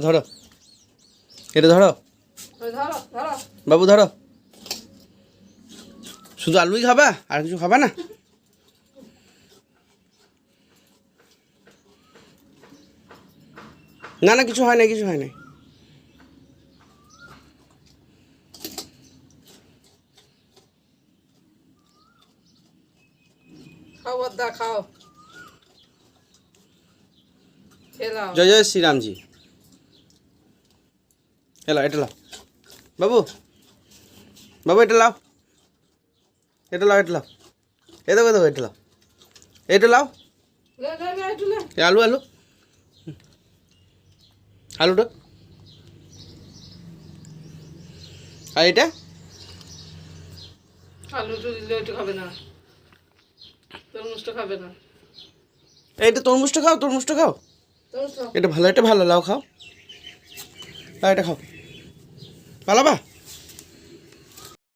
ধরো, এটা ধরো বাবু, ধরো। শুধু আলুই খাবা, আর কিছু খাবা না? না না, কিছু হয় না, কিছু হয় না। খাও বদ্দা, খাও। জয় জয় শ্রীরামজি। এলো, এটা লাও বাবু, বাবু এটা লাও, এটা লাও, এটা লাও, এ দেখো দেখো, এটা লাও, এটা লাও। আলু আলু আলুটা, আর এটা আলুটা দিলে একটু খাবে না, তরমুজটা খাবে না। এইটা তরমুজটা খাও, তরমুজটা খাও, এটা ভালো, এটা ভালো, লাও খাও, আর এটা খাও, পালাবা।